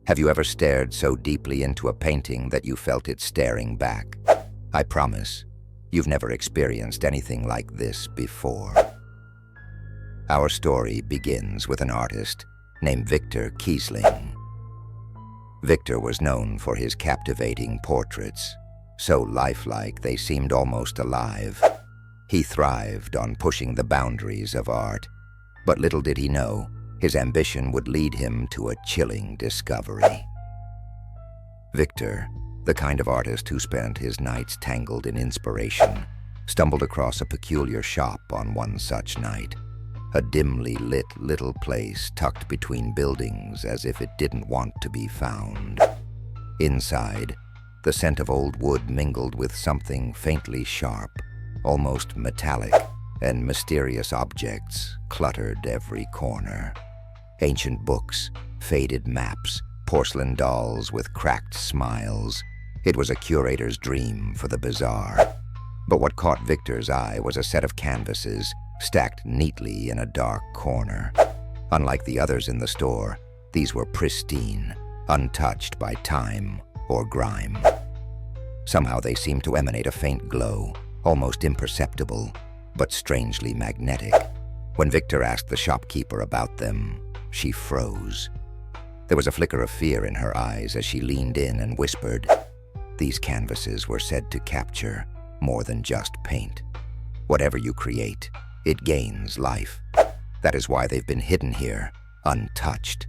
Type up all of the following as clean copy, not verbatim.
Have you ever stared so deeply into a painting that you felt it staring back? I promise, you've never experienced anything like this before. Our story begins with an artist named Victor Kiesling. Victor was known for his captivating portraits, so lifelike they seemed almost alive. He thrived on pushing the boundaries of art, but little did he know, his ambition would lead him to a chilling discovery. Victor, the kind of artist who spent his nights tangled in inspiration, stumbled across a peculiar shop on one such night. A dimly lit little place tucked between buildings as if it didn't want to be found. Inside, the scent of old wood mingled with something faintly sharp, almost metallic, and mysterious objects cluttered every corner. Ancient books, faded maps, porcelain dolls with cracked smiles. It was a curator's dream for the bizarre. But what caught Victor's eye was a set of canvases stacked neatly in a dark corner. Unlike the others in the store, these were pristine, untouched by time or grime. Somehow they seemed to emanate a faint glow, almost imperceptible, but strangely magnetic. When Victor asked the shopkeeper about them, she froze. There was a flicker of fear in her eyes as she leaned in and whispered, "These canvases were said to capture more than just paint. Whatever you create, it gains life. That is why they've been hidden here, untouched."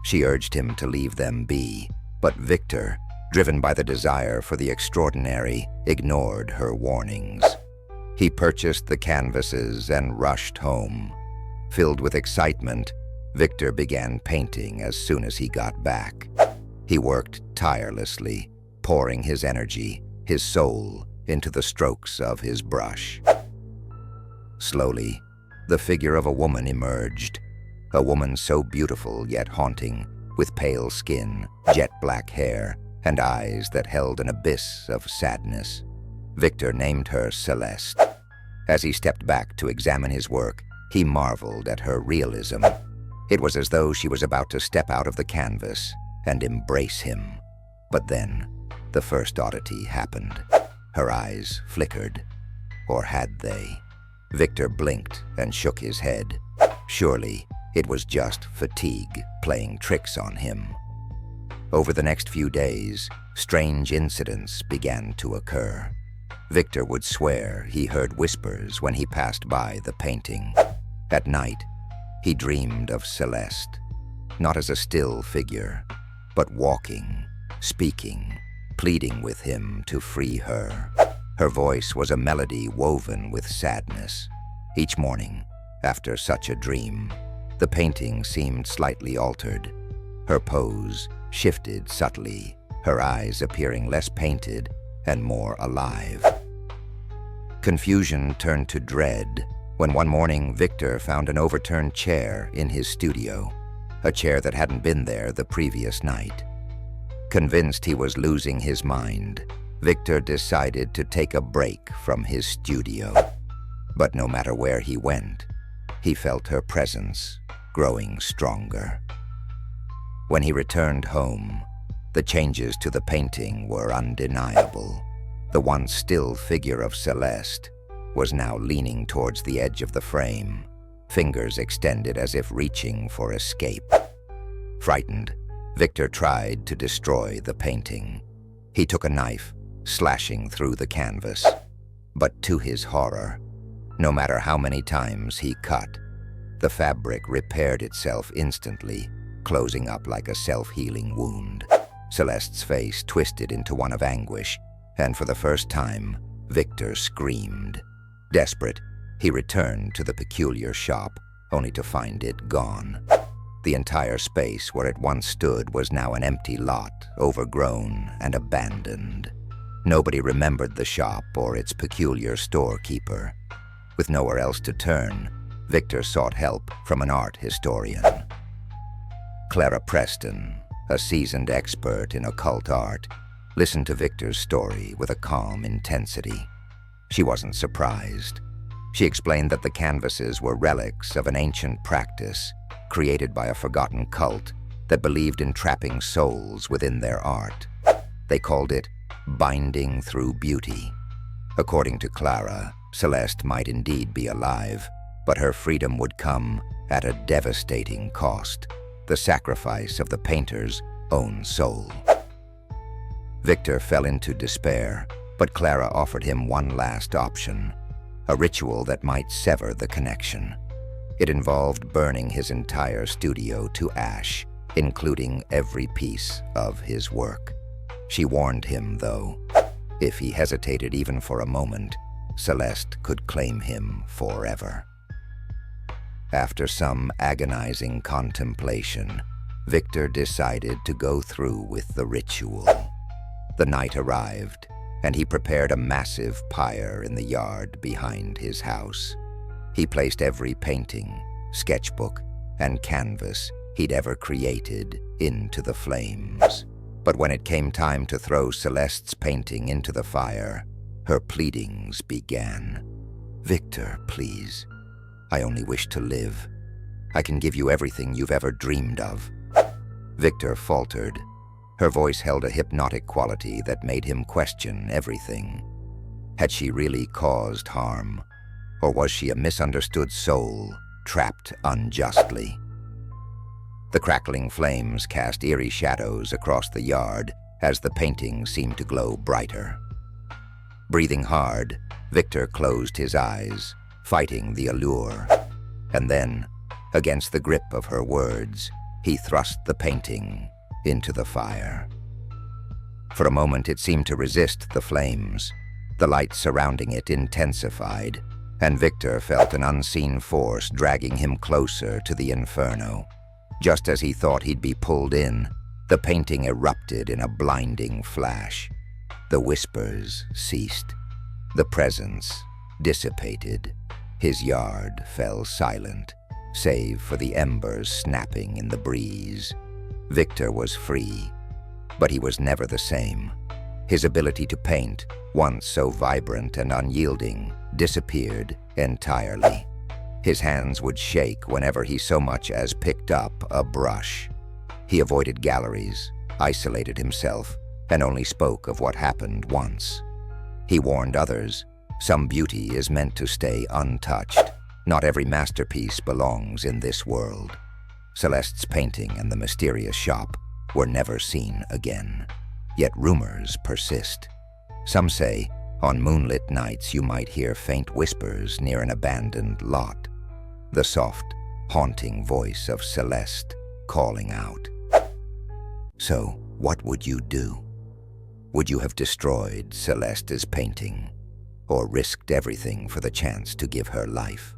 She urged him to leave them be, but Victor, driven by the desire for the extraordinary, ignored her warnings. He purchased the canvases and rushed home. Filled with excitement, Victor began painting as soon as he got back. He worked tirelessly, pouring his energy, his soul, into the strokes of his brush. Slowly, the figure of a woman emerged, a woman so beautiful yet haunting, with pale skin, jet black hair, and eyes that held an abyss of sadness. Victor named her Celeste. As he stepped back to examine his work, he marveled at her realism. It was as though she was about to step out of the canvas and embrace him. But then, the first oddity happened. Her eyes flickered. Or had they? Victor blinked and shook his head. Surely, it was just fatigue playing tricks on him. Over the next few days, strange incidents began to occur. Victor would swear he heard whispers when he passed by the painting. At night, he dreamed of Celeste, not as a still figure, but walking, speaking, pleading with him to free her. Her voice was a melody woven with sadness. Each morning, after such a dream, the painting seemed slightly altered. Her pose shifted subtly, her eyes appearing less painted and more alive. Confusion turned to dread when one morning Victor found an overturned chair in his studio, a chair that hadn't been there the previous night. Convinced he was losing his mind, Victor decided to take a break from his studio. But no matter where he went, he felt her presence growing stronger. When he returned home, the changes to the painting were undeniable. The once still figure of Celeste was now leaning towards the edge of the frame, fingers extended as if reaching for escape. Frightened, Victor tried to destroy the painting. He took a knife, slashing through the canvas. But to his horror, no matter how many times he cut, the fabric repaired itself instantly, closing up like a self-healing wound. Celeste's face twisted into one of anguish, and for the first time, Victor screamed. Desperate, he returned to the peculiar shop, only to find it gone. The entire space where it once stood was now an empty lot, overgrown and abandoned. Nobody remembered the shop or its peculiar storekeeper. With nowhere else to turn, Victor sought help from an art historian. Clara Preston, a seasoned expert in occult art, listened to Victor's story with a calm intensity. She wasn't surprised. She explained that the canvases were relics of an ancient practice created by a forgotten cult that believed in trapping souls within their art. They called it binding through beauty. According to Clara, Celeste might indeed be alive, but her freedom would come at a devastating cost, the sacrifice of the painter's own soul. Victor fell into despair, but Clara offered him one last option, a ritual that might sever the connection. It involved burning his entire studio to ash, including every piece of his work. She warned him, though, if he hesitated even for a moment, Celeste could claim him forever. After some agonizing contemplation, Victor decided to go through with the ritual. The night arrived, and he prepared a massive pyre in the yard behind his house. He placed every painting, sketchbook, and canvas he'd ever created into the flames. But when it came time to throw Celeste's painting into the fire, her pleadings began. "Victor, please. I only wish to live. I can give you everything you've ever dreamed of." Victor faltered. Her voice held a hypnotic quality that made him question everything. Had she really caused harm? Or was she a misunderstood soul, trapped unjustly? The crackling flames cast eerie shadows across the yard as the painting seemed to glow brighter. Breathing hard, Victor closed his eyes, fighting the allure. And then, against the grip of her words, he thrust the painting into the fire. For a moment it seemed to resist the flames. The light surrounding it intensified, and Victor felt an unseen force dragging him closer to the inferno. Just as he thought he'd be pulled in, the painting erupted in a blinding flash. The whispers ceased. The presence dissipated. His yard fell silent, save for the embers snapping in the breeze. Victor was free, but he was never the same. His ability to paint, once so vibrant and unyielding, disappeared entirely. His hands would shake whenever he so much as picked up a brush. He avoided galleries, isolated himself, and only spoke of what happened once. He warned others, some beauty is meant to stay untouched. Not every masterpiece belongs in this world. Celeste's painting and the mysterious shop were never seen again. Yet rumors persist. Some say, on moonlit nights you might hear faint whispers near an abandoned lot. The soft, haunting voice of Celeste calling out. So, what would you do? Would you have destroyed Celeste's painting, or risked everything for the chance to give her life?